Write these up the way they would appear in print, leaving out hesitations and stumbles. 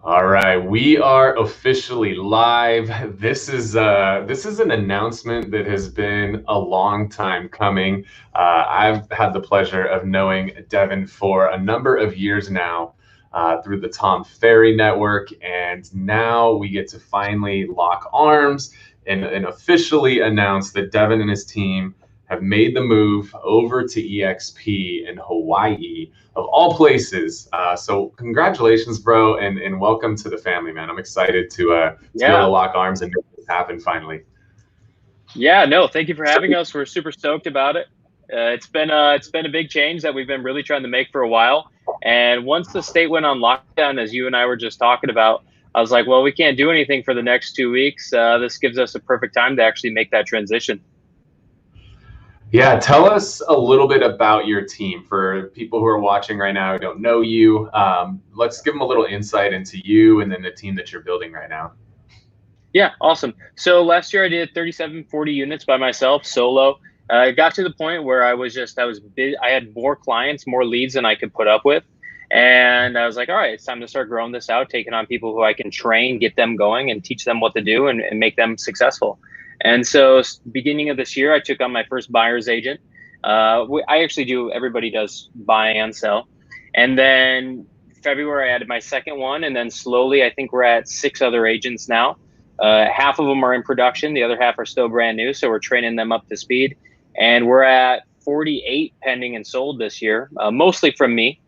All right, we are officially live. This is an announcement that has been a long time coming. I've had the pleasure of knowing Devin for a number of years now through the Tom Ferry Network, and now we get to finally lock arms and officially announce that Devin and his team have made the move over to eXp in Hawaii, of all places. So congratulations, bro, and welcome to the family, man. I'm excited to be able to Yeah. lock arms and make this happen finally. Yeah. No, thank you for having us. We're super stoked about it. It's been a big change that we've been really trying to make for a while. And once the state went on lockdown, as you and I were just talking about, I was like, well, we can't do anything for the next 2 weeks. This gives us a perfect time to actually make that transition. Yeah, tell us a little bit about your team for people who are watching right now who don't know you. Let's give them a little insight into you and then the team that you're building right now. Yeah, awesome. So last year I did 37, 40 units by myself, solo. It got to the point where I had more clients, more leads than I could put up with. And I was like, all right, it's time to start growing this out, taking on people who I can train, get them going and teach them what to do and make them successful. And so beginning of this year, I took on my first buyer's agent. Everybody does buy and sell. And then February, I added my second one. And then slowly, I think we're at 6 other agents now. Half of them are in production. The other half are still brand new. So we're training them up to speed. And we're at 48 pending and sold this year, mostly from me.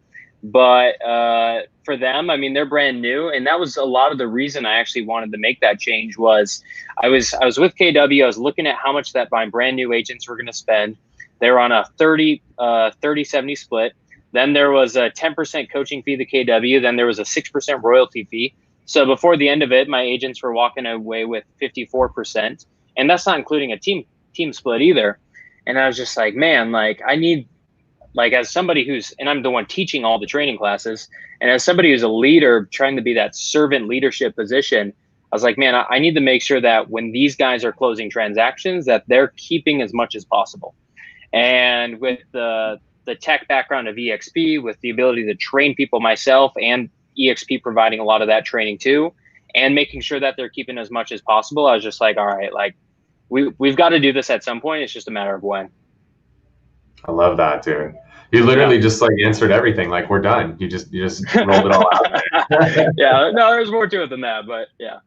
But for them, I mean, they're brand new. And that was a lot of the reason I actually wanted to make that change was I was with KW. I was looking at how much that my brand new agents were going to spend. They were on a 30-70 split. Then there was a 10% coaching fee to KW. Then there was a 6% royalty fee. So before the end of it, my agents were walking away with 54%, and that's not including a team split either. And I was just like, man, like I need, like as somebody and I'm the one teaching all the training classes, and as somebody who's a leader trying to be that servant leadership position, I was like, man, I need to make sure that when these guys are closing transactions, that they're keeping as much as possible. And with the tech background of eXp, with the ability to train people myself and eXp providing a lot of that training too, and making sure that they're keeping as much as possible, I was just like, all right, like we've got to do this at some point. It's just a matter of when. I love that, dude. You literally just like answered everything. Like we're done. You just rolled it all out there. Yeah, no, there's more to it than that, but yeah.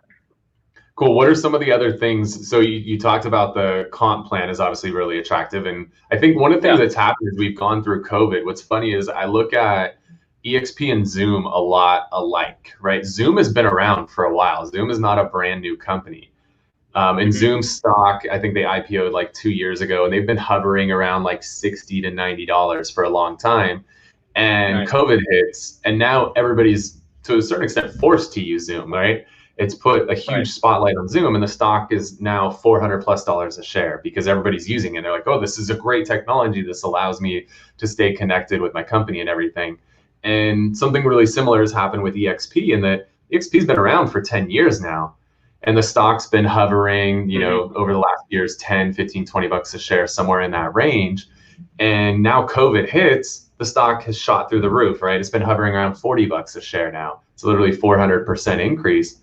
Cool. What are some of the other things? So you talked about the comp plan is obviously really attractive. And I think one of the things that's happened is we've gone through COVID. What's funny is I look at eXp and Zoom a lot alike, right? Zoom has been around for a while. Zoom is not a brand new company. And Zoom stock, I think they IPO'd like 2 years ago, and they've been hovering around like $60 to $90 for a long time. And COVID hits, and now everybody's to a certain extent forced to use Zoom, right? It's put a huge spotlight on Zoom, and the stock is now $400+ a share because everybody's using it. They're like, oh, this is a great technology. This allows me to stay connected with my company and everything. And something really similar has happened with eXp in that eXp's been around for 10 years now. And the stock's been hovering, over the last years, 10, 15, $20 a share, somewhere in that range. And now COVID hits, the stock has shot through the roof, right? It's been hovering around $40 a share now. It's literally 400% increase.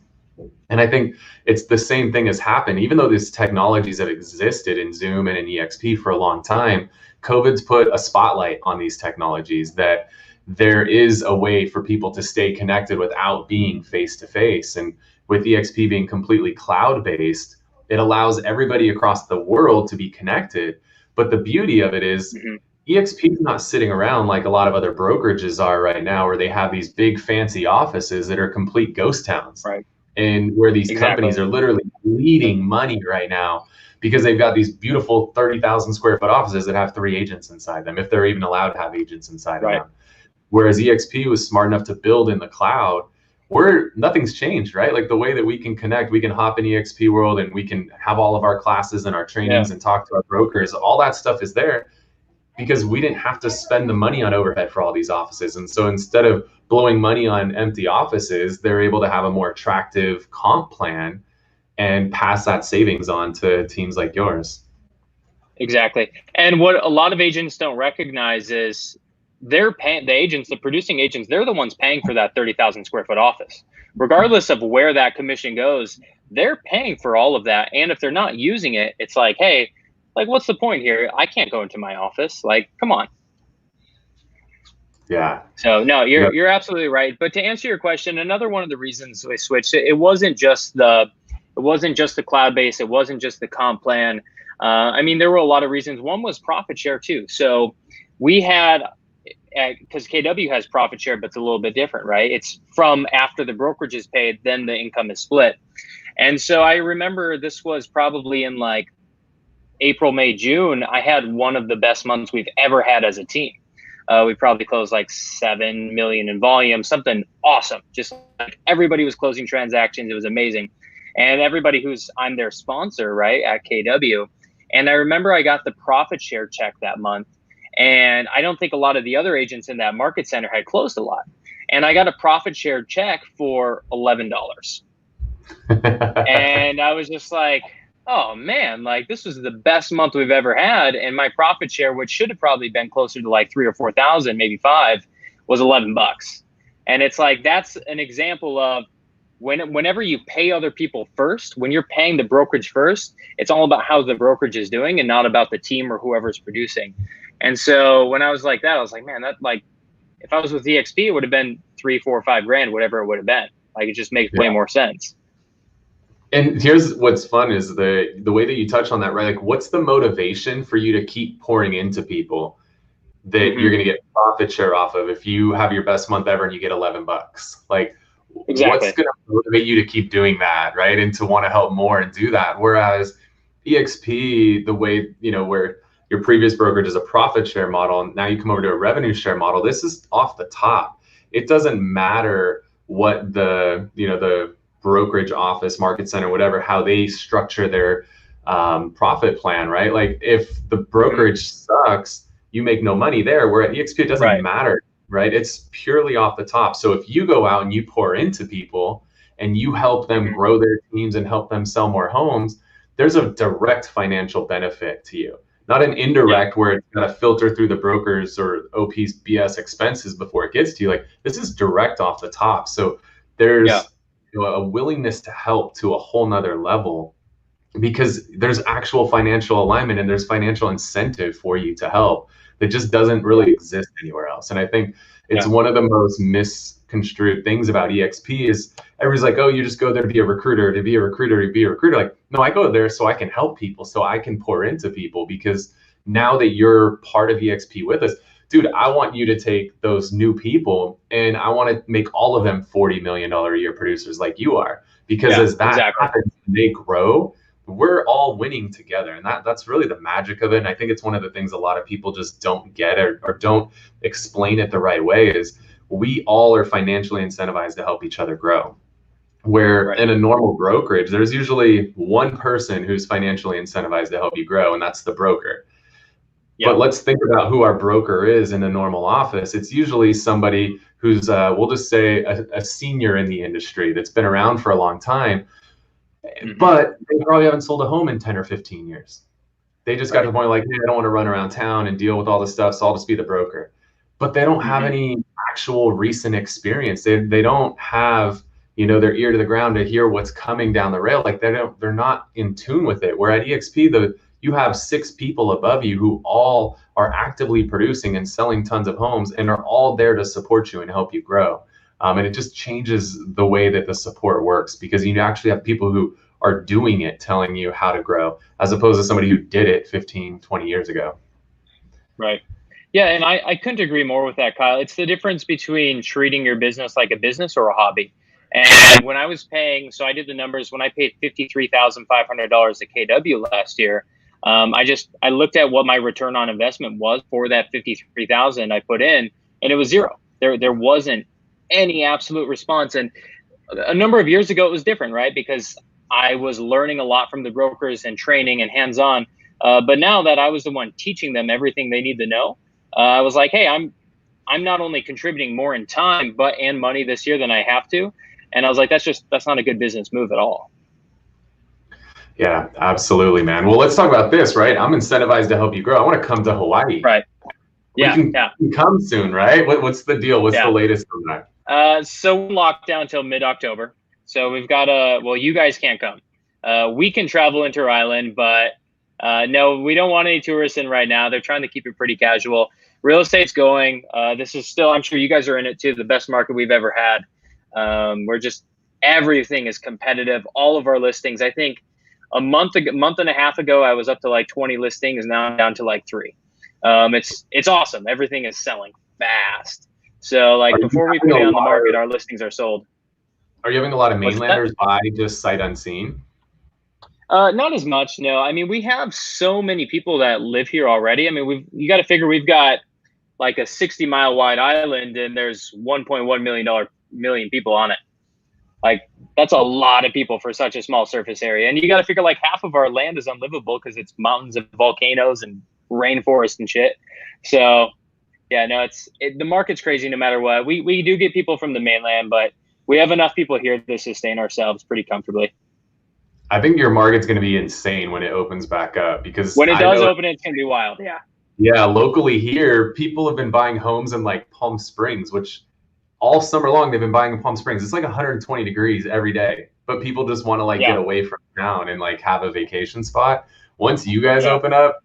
And I think it's the same thing has happened. Even though these technologies have existed in Zoom and in eXp for a long time, COVID's put a spotlight on these technologies that there is a way for people to stay connected without being face-to-face. And with eXp being completely cloud-based, it allows everybody across the world to be connected. But the beauty of it is eXp is not sitting around like a lot of other brokerages are right now, where they have these big fancy offices that are complete ghost towns. Right. And where these companies are literally bleeding money right now because they've got these beautiful 30,000 square foot offices that have 3 agents inside them, if they're even allowed to have agents inside of them. Whereas eXp was smart enough to build in the cloud, where nothing's changed, right? Like the way that we can connect, we can hop in eXp world and we can have all of our classes and our trainings and talk to our brokers. All that stuff is there because we didn't have to spend the money on overhead for all these offices. And so instead of blowing money on empty offices, they're able to have a more attractive comp plan and pass that savings on to teams like yours. Exactly. And what a lot of agents don't recognize is they're paying, the agents, the producing agents, they're the ones paying for that 30,000 square foot office. Regardless of where that commission goes, they're paying for all of that. And if they're not using it, it's like, hey, like, what's the point here? I can't go into my office. Like, come on. Yeah. So no, you're absolutely right. But to answer your question, another one of the reasons we switched, it wasn't just the cloud base. It wasn't just the comp plan. I mean, there were a lot of reasons. One was profit share too. So we had, because KW has profit share, but it's a little bit different, right? It's from after the brokerage is paid, then the income is split. And so I remember this was probably in like April, May, June. I had one of the best months we've ever had as a team. We probably closed like 7 million in volume, something awesome. Just like everybody was closing transactions. It was amazing. And everybody I'm their sponsor, right, at KW. And I remember I got the profit share check that month. And I don't think a lot of the other agents in that market center had closed a lot. And I got a profit share check for $11. And I was just like, oh man, like this was the best month we've ever had. And my profit share, which should have probably been closer to like 3,000 or 4,000, maybe 5, was $11. And it's like, that's an example of whenever you pay other people first, when you're paying the brokerage first, it's all about how the brokerage is doing and not about the team or whoever's producing. And so when I was like that, I was like, man, that, like, if I was with eXp, it would have been 3, 4, 5 grand, whatever it would have been. Like, it just makes way more sense. And here's what's fun is the way that you touch on that, right? Like, what's the motivation for you to keep pouring into people that you're going to get profit share off of if you have your best month ever and you get $11? Like, exactly. What's going to motivate you to keep doing that, right? And to want to help more and do that. Whereas eXp, the way, where your previous brokerage is a profit share model, and now you come over to a revenue share model, this is off the top. It doesn't matter what the brokerage office, market center, whatever, how they structure their profit plan, right? Like, if the brokerage sucks, you make no money there. Where at eXp, it doesn't matter, right? It's purely off the top. So if you go out and you pour into people and you help them grow their teams and help them sell more homes, there's a direct financial benefit to you, not an indirect where it's got to filter through the brokers or OP's BS expenses before it gets to you. Like, this is direct off the top. So there's a willingness to help to a whole nother level, because there's actual financial alignment and there's financial incentive for you to help that just doesn't really exist anywhere else. And I think it's one of the most misconstrued things about eXp is everybody's like, oh, you just go there to be a recruiter, to be a recruiter, to be a recruiter. Like, no, I go there so I can help people, so I can pour into people, because now that you're part of eXp with us, dude, I want you to take those new people and I want to make all of them $40 million a year producers like you are, because as that happens, they grow, we're all winning together. And that's really the magic of it. And I think it's one of the things a lot of people just don't get or don't explain it the right way is we all are financially incentivized to help each other grow. Where in a normal brokerage, there's usually one person who's financially incentivized to help you grow, and that's the broker. But let's think about who our broker is in a normal office. It's usually somebody who's, we'll just say, a senior in the industry that's been around for a long time, but they probably haven't sold a home in 10 or 15 years. They just got to the point like, hey, I don't want to run around town and deal with all this stuff, so I'll just be the broker. But they don't have any actual recent experience. They don't have, their ear to the ground to hear what's coming down the rail. Like, they're not in tune with it. Where at eXp, you have 6 people above you who all are actively producing and selling tons of homes and are all there to support you and help you grow. And it just changes the way that the support works, because you actually have people who are doing it, telling you how to grow, as opposed to somebody who did it 15, 20 years ago. Right. Yeah, and I couldn't agree more with that, Kyle. It's the difference between treating your business like a business or a hobby. And when I was paying, so I did the numbers, when I paid $53,500 at KW last year, I looked at what my return on investment was for that $53,000 I put in, and it was zero. There wasn't any absolute response. And a number of years ago, it was different, right? Because I was learning a lot from the brokers and training and hands-on. But now that I was the one teaching them everything they need to know, I was like, hey, I'm not only contributing more in time and money this year than I have to. And I was like, that's not a good business move at all. Yeah, absolutely, man. Well, let's talk about this, right? I'm incentivized to help you grow. I want to come to Hawaii. Right. We Yeah, can yeah. come soon, right? What's the deal? What's the latest on that? So lockdown until mid-October. So we've got well, you guys can't come. We can travel into our island, but no, we don't want any tourists in right now. They're trying to keep it pretty casual. Real estate's going. This is still, I'm sure you guys are in it too, the best market we've ever had. Everything is competitive. All of our listings, I think a month and a half ago, I was up to like 20 listings. Now I'm down to like 3. It's awesome. Everything is selling fast. So like before we put it on the market, our listings are sold. Are you having a lot of mainlanders buy just sight unseen? Not as much, no. I mean, we have so many people that live here already. I mean, you got to figure we've got like a 60-mile wide island and there's 1.1 million people on it. Like that's a lot of people for such a small surface area. And you got to figure like half of our land is unlivable because it's mountains and volcanoes and rainforest and shit. So yeah, no, the market's crazy no matter what. We do get people from the mainland, but we have enough people here to sustain ourselves pretty comfortably. I think your market's going to be insane when it opens back up, because when it does open, it's going to be wild. Yeah. Yeah. Locally here, people have been buying homes in like Palm Springs, which all summer long they've been buying in Palm Springs. It's like 120 degrees every day, but people just want to like get away from town and like have a vacation spot. Once you guys open up,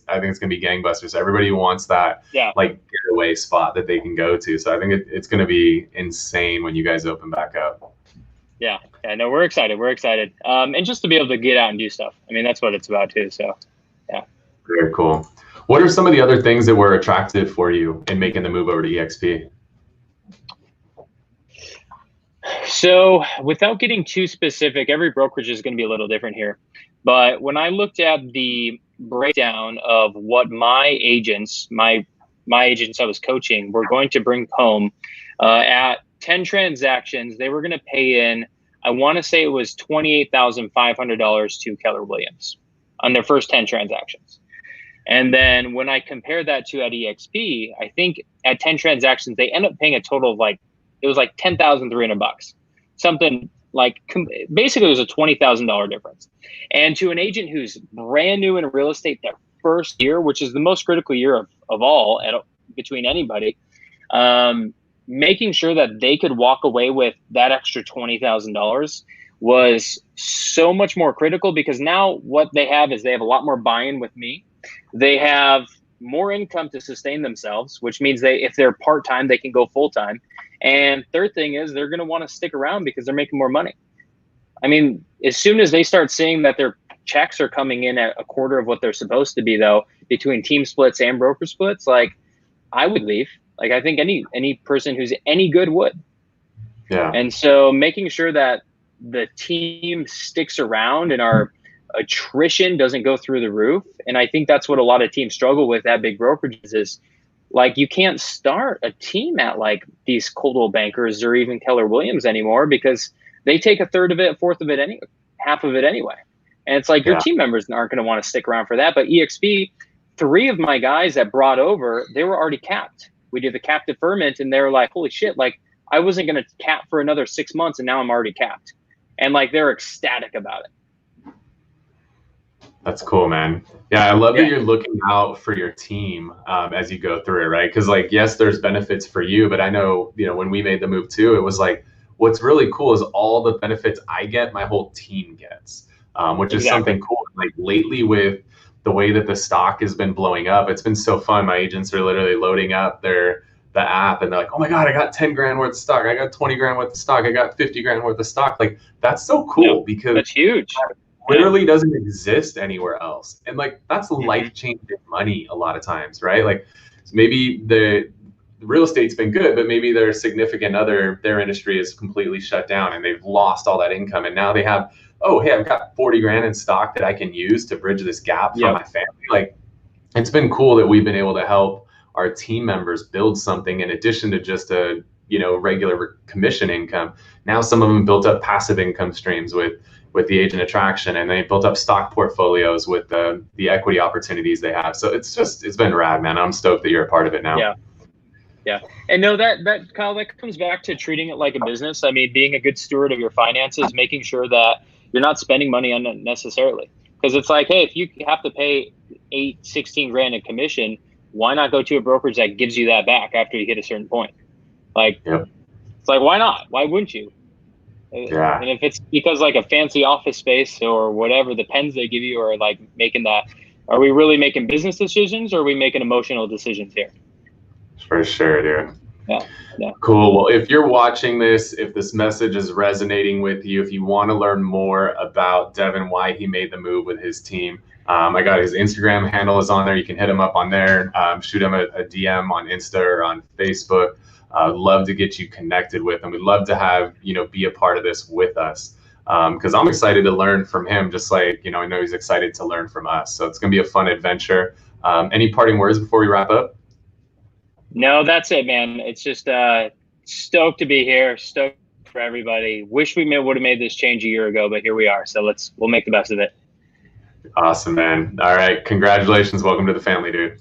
I think it's going to be gangbusters. Everybody wants that like getaway spot that they can go to. So I think it's going to be insane when you guys open back up. Yeah. No, we're excited. We're excited. And just to be able to get out and do stuff. I mean, that's what it's about too. So, yeah. Very cool. What are some of the other things that were attractive for you in making the move over to eXp? So without getting too specific, every brokerage is going to be a little different here. But when I looked at the breakdown of what my agents I was coaching were going to bring home at 10 transactions, they were going to pay in, I want to say it was $28,500 to Keller Williams on their first 10 transactions. And then when I compare that to at eXp, I think at 10 transactions, they end up paying a total of like, it was like $10,300, something like, basically it was a $20,000 difference. And to an agent who's brand new in real estate, their first year, which is the most critical year of all between anybody, making sure that they could walk away with that extra $20,000 was so much more critical, because now what they have is they have a lot more buy-in with me. They have more income to sustain themselves, which means if they're part-time, they can go full-time. And third thing is they're going to want to stick around because they're making more money. I mean, as soon as they start seeing that their checks are coming in at a quarter of what they're supposed to be, though, between team splits and broker splits, like I would leave. Like I think any person who's any good would. Yeah. And so making sure that the team sticks around and our attrition doesn't go through the roof. And I think that's what a lot of teams struggle with at big brokerages is, like, you can't start a team at like these Coldwell Bankers or even Keller Williams anymore, because they take a third of it, fourth of it, half of it anyway. And it's like your team members aren't going to want to stick around for that. But eXp, 3 of my guys that brought over, they were already capped. We did the cap deferment and they were like, holy shit, like I wasn't going to cap for another 6 months and now I'm already capped. And like, they're ecstatic about it. That's cool, man. Yeah, I love that you're looking out for your team as you go through it, right? Because like, yes, there's benefits for you, but I know, when we made the move too, it was like, what's really cool is all the benefits I get, my whole team gets, which is something cool. Like lately with the way that the stock has been blowing up, it's been so fun. My agents are literally loading up the app and they're like, oh my God, I got 10 grand worth of stock. I got 20 grand worth of stock. I got 50 grand worth of stock. Like that's so cool because that's huge. Literally doesn't exist anywhere else. And like, that's life-changing money a lot of times, right? Like maybe the real estate's been good, but maybe their significant other, their industry is completely shut down and they've lost all that income. And now they have, oh, hey, I've got 40 grand in stock that I can use to bridge this gap for my family. Like it's been cool that we've been able to help our team members build something in addition to just a, regular commission income. Now some of them built up passive income streams with the agent attraction, and they built up stock portfolios with the equity opportunities they have. So it's been rad, man. I'm stoked that you're a part of it now. Yeah. And no, that Kyle, that comes back to treating it like a business. I mean, being a good steward of your finances, making sure that you're not spending money unnecessarily. Because it's like, hey, if you have to pay 16 grand in commission, why not go to a brokerage that gives you that back after you hit a certain point? Like, Yep. it's like, why not? Why wouldn't you? Yeah. And if it's because like a fancy office space or whatever, the pens they give you are like making that, are we really making business decisions or are we making emotional decisions here? For sure, dude. Yeah. Yeah. Cool. Well, if you're watching this, if this message is resonating with you, if you want to learn more about Devin, why he made the move with his team, I got his Instagram handle is on there. You can hit him up on there, shoot him a DM on Insta or on Facebook. Love to get you connected with him. We'd love to have, be a part of this with us. Because I'm excited to learn from him, just like, I know he's excited to learn from us. So it's going to be a fun adventure. Any parting words before we wrap up? No, that's it, man. It's just stoked to be here. Stoked for everybody. Wish we would have made this change a year ago, but here we are. So we'll make the best of it. Awesome, man. All right. Congratulations. Welcome to the family, dude.